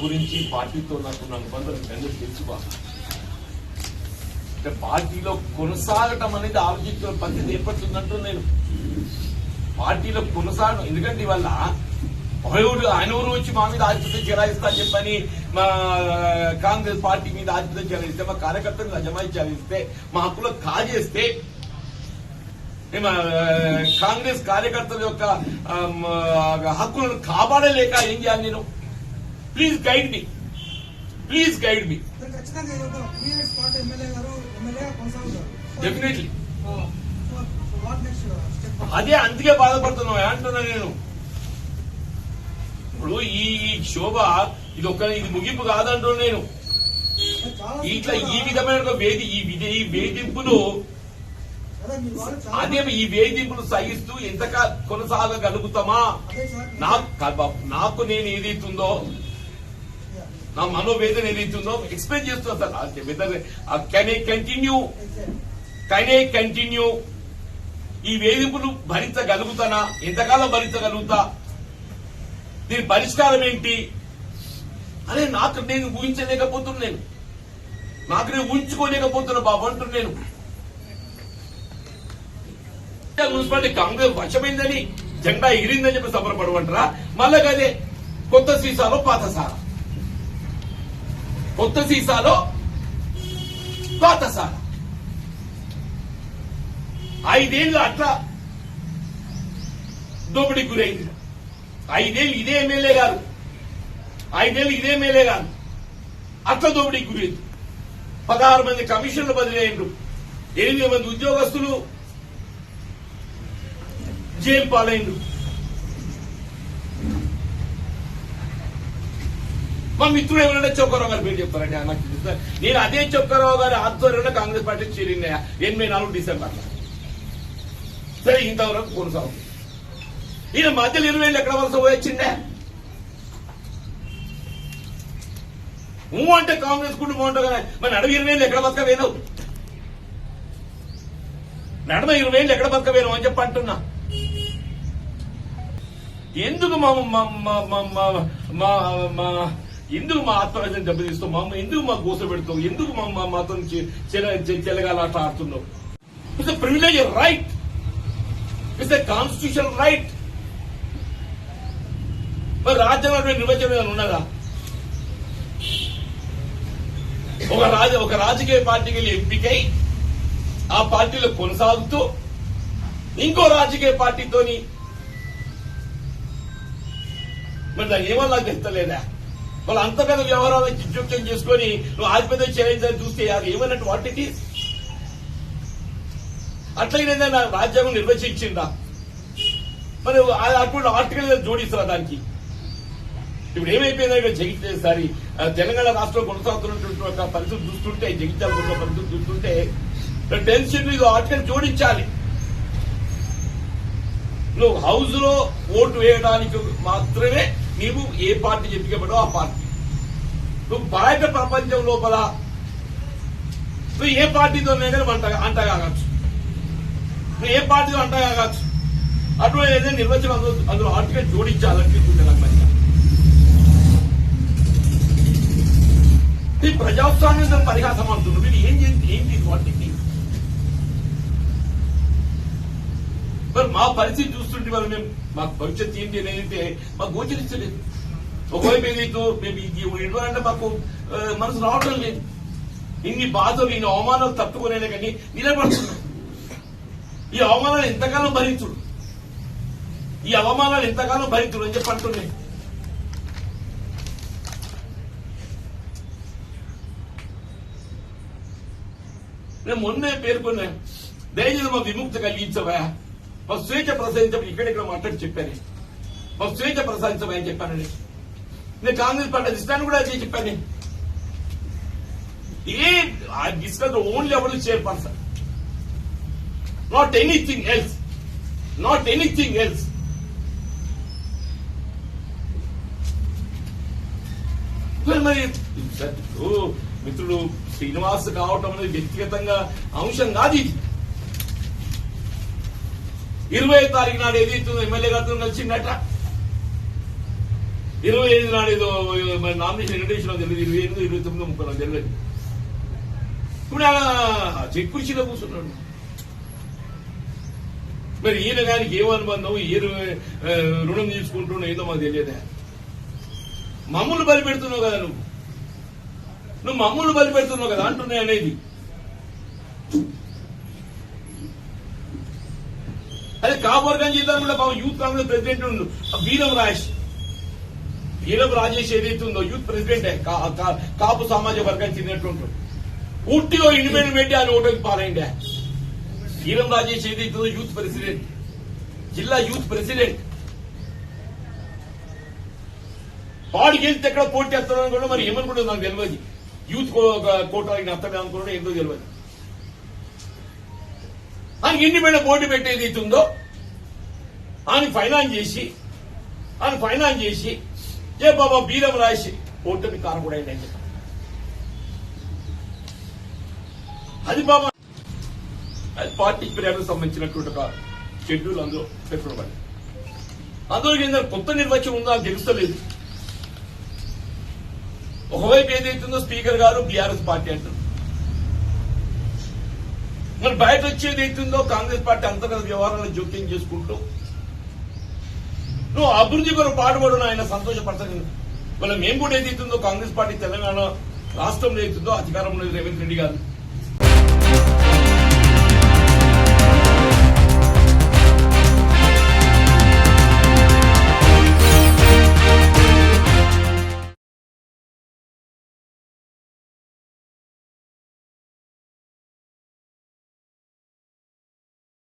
గురించి పార్టీతో నాకు అనుబంధం అందరూ తెలుసుకో. పార్టీలో కొనసాగటం అనేది ఆలోచించిన పరిస్థితి ఏర్పడుతుందంటూ నేను పార్టీలో కొనసాగడం. ఎందుకంటే ఇవాళ ఆయన ఊరు వచ్చి మా మీద ఆధిపత్యం చెలాయిస్తా అని చెప్పని మా కాంగ్రెస్ పార్టీ మీద ఆధిపత్యం చెలాయిస్తే, మా కార్యకర్తలు అజమాయి చెలాయిస్తే, మా హక్కులకు కాజేస్తే, కాంగ్రెస్ కార్యకర్తల యొక్క హక్కులను కాపాడలేక ఏం చేయాలి నేను? Please guide me, please guide me. Definitely అదే, అందుకే బాధపడుతున్నా అంటున్నా నేను. ఇప్పుడు ఈ శోభ ఇది ముగింపు కాదంటున్నా నేను. ఇట్లా ఈ విధమైన ఈ వేధింపులు ఈ వేధింపులు సహిస్తూ ఎంతకాలం కొనసాగగలుగుతామా? నాకు నేను ఏదైతుందో, నా మనోవేదన ఏదైతుందో ఎక్స్ప్లెయిన్ చేస్తున్నా సార్. కెన్ ఐ కంటిన్యూ ఈ వేధింపులు భరించగలుగుతానా? ఎంతకాలం భరించగలుగుతా? దీని పరిష్కారం ఏంటి అనే నాకు నేను ఊహించలేకపోతున్నాను, నాకు నేను ఊహించుకోలేకపోతున్నా బాబు అంటున్నాను. మున్సిపాలిటీ కాంగ్రెస్ వశమైందని, జెండా ఎగిరిందని చెప్పి సంబరపడమంటారా? మళ్ళా కదే కొత్త సీసాలో పాత సారా, కొత్త సీసాలో పాత సారా. 5 ఏళ్ళు అట్లా దోపిడీకి గురైంది. 5 ఏళ్ళు ఇదే ఎమ్మెల్యే గారు, 5 ఏళ్ళు ఇదే ఎమ్మెల్యే గారు అట్లా దోపిడీకి గురైంది. 16 మంది కమిషన్లు బదిలీ అయ్యిండ్రు, 8 మంది ఉద్యోగస్తులు జైలు పాలైండ్రు. మా మిత్రుడు ఎవరైనా చౌకరావు గారి పేరు చెప్తారండి, నాకు తెలుసు. నేను అదే చౌకరావు గారి ఆధ్వర్యంలో కాంగ్రెస్ పార్టీ చేరింది 84 డిసెంబర్లో. సరే, ఇంతవరకు కొనసాగుతుంది. ఈయన మధ్యలో 20 ఏళ్ళు ఎక్కడ వలస పోయొచ్చిందే? అంటే కాంగ్రెస్ కుటుంబం బాగుంటుంది కదా. మరి నడవ 20 ఏళ్ళు ఎక్కడ బతకవేను? నడమ 20 ఏళ్ళు ఎక్కడ బతకవేను అని చెప్పి అంటున్నా. ఎందుకు ఎందుకు మా ఆత్మహత్యం దెబ్బతీస్తావు? ఎందుకు మా గోస పెడతావు? ఎందుకు మాతో చెలగాల అట్లా ఆడుతున్నావు? It's a privilege right, it's a constitution right. మరి రాజ్యాంగ నిర్వచనం ఉన్నదా? ఒక రాజకీయ పార్టీకి వెళ్ళి ఎంపికై ఆ పార్టీలో కొనసాగుతూ ఇంకో రాజకీయ పార్టీతోని మరి దాన్ని ఏమన్నా నాకు తెస్తలేదా? వాళ్ళు అంత పెద్ద వ్యవహారాలను జోక్యం చేసుకుని నువ్వు ఆధిపత్యం చేయాలని చూస్తే అది ఏమన్నట్టు? What it is? అట్లయినా నా రాజ్యాంగం నిర్వచించిందా? మరి అటువంటి ఆర్టికల్ జోడిస్తారా దానికి? ఇప్పుడు ఏమైపోయిందంటే జగిత్యాల తెలంగాణ రాష్ట్రంలో కొనసాగుతున్నటువంటి పరిస్థితి చూస్తుంటే, జగిత్యాల పరిస్థితి చూస్తుంటే టెన్షన్ ఇది ఆర్టికల్ జోడించాలి. నువ్వు హౌస్ లో ఓటు వేయడానికి మాత్రమే నీవు ఏ పార్టీ చెప్పబడో ఆ పార్టీ. నువ్వు బయట ప్రపంచం లోపల నువ్వు ఏ పార్టీతో అంటగాగచ్చు, నువ్వు ఏ పార్టీతో అంటగాగచ్చు. అటువంటి ఏదైనా నిర్వచనం అందులో ఆర్టికల్ జోడించాలనిపిస్తుంది నాకు. మంచిగా ఈ ప్రజాస్వామ్యం పరిహాసం అంటున్నావు. మీరు ఏంటి వాటికి? మరి మా పరిస్థితి చూస్తుంటే వాళ్ళు మేము మాకు భవిష్యత్తు ఏంటి అనేది మాకు గోచరించలేదు. ఒకవైపు ఏదైతే మేము ఇవ్వాలంటే మాకు మనసు రావడం లేదు. ఇన్ని బాధలు, ఇన్ని అవమానాలు తట్టుకునే కానీ నిలబడుతున్నాం. ఈ అవమానాలు ఎంతకాలం భరించుడు, ఈ అవమానాలు ఎంతకాలం భరించుడు అని చెప్పి అంటున్నాయి. నేను మొన్నే పేర్కొన్నా, దయచేసి మా విముక్తి కలిగించవా, మా స్వేచ్ఛ ప్రసాదించమని ఇక్కడెక్కడ మాట్లాడి చెప్పాను. మా స్వేచ్ఛ ప్రసాదించమని చెప్పానండి. నేను కాంగ్రెస్ పార్టీ అధిష్టానం కూడా అదే చెప్పాను. I discussed only about the chairperson, not anything else, not anything else. మరి మిత్రుడు శ్రీనివాస్ కావటం అనేది వ్యక్తిగతంగా అంశం కాదు. ఇది 20వ తారీఖు నాడు ఏదైతే ఎమ్మెల్యే గారితో కలిసిందట, 25 నాడు ఏదో మరి నామినేషన్ వెంకటేశ్వరరావు తెలియదు, 28, 29, 30 నాకు తెలియదు. ఇప్పుడు ఆయన చెక్ కుర్చీలో కూర్చున్నాడు. మరి ఈయన గారికి ఏం అనుబంధం, ఏ రుణం తీసుకుంటున్నావు ఏదో మాకు తెలియదా? మమ్మల్ని బలి పెడుతున్నావు కదా, నువ్వు మమ్మల్ని బలి పెడుతున్నావు కదా అంటున్నాయి అనేది. అదే కాపువర్గం చేద్దాం కూడా బాబు యూత్ కాంగ్రెస్ ప్రెసిడెంట్ ఉండు వీరం రాజేష్ ఏదైతే ఉందో యూత్ ప్రెసిడెంట్ కాపు సామాజిక వర్గం చెందినట్టు పూర్తిగా ఇండిపెండెంట్ పెట్టి ఆయన ఓటుకి పాలైండే. వీరం రాజేష్ ఏదైతుందో యూత్ ప్రెసిడెంట్, జిల్లా యూత్ ప్రెసిడెంట్. వాడికి వెళ్తే ఎక్కడ పోటీ ఎత్తాడు కూడా మరి ఏమనుకుంటుంది నాకు తెలియదు. యూత్ కోటానికి అత్తమే అనుకున్నా ఏందో తెలియదు. ఆయనకి ఇండిపెండెంట్ పోటీ పెట్టేది అవుతుందో ఆయన ఫైనాన్స్ చేసి ఏ బాబా బీరం రాసి ఓటుని కారకూడదు అని చెప్పి అది బాబా అది పార్టీ ఫిర్యాదుకు సంబంధించినటువంటి ఒక షెడ్యూల్ అందులో పెట్టుకోబడి అందులో కింద కొత్త నిర్వచనం ఉందో నాకు తెలుస్తలేదు. ఒకవైపు ఏదైతుందో స్పీకర్ గారు బీఆర్ఎస్ పార్టీ అంటారు, మరి బయట వచ్చేది అవుతుందో కాంగ్రెస్ పార్టీ అంతర్గత వ్యవహారాలను జోక్యం చేసుకుంటూ నువ్వు అభివృద్ధి కొరకు పాటుపడు ఆయన సంతోషపడతాను. వాళ్ళ మేము కూడా ఏదైతుందో కాంగ్రెస్ పార్టీ తెలంగాణ రాష్ట్రంలో ఏదైతుందో అధికారంలో రేవంత్ రెడ్డి గారు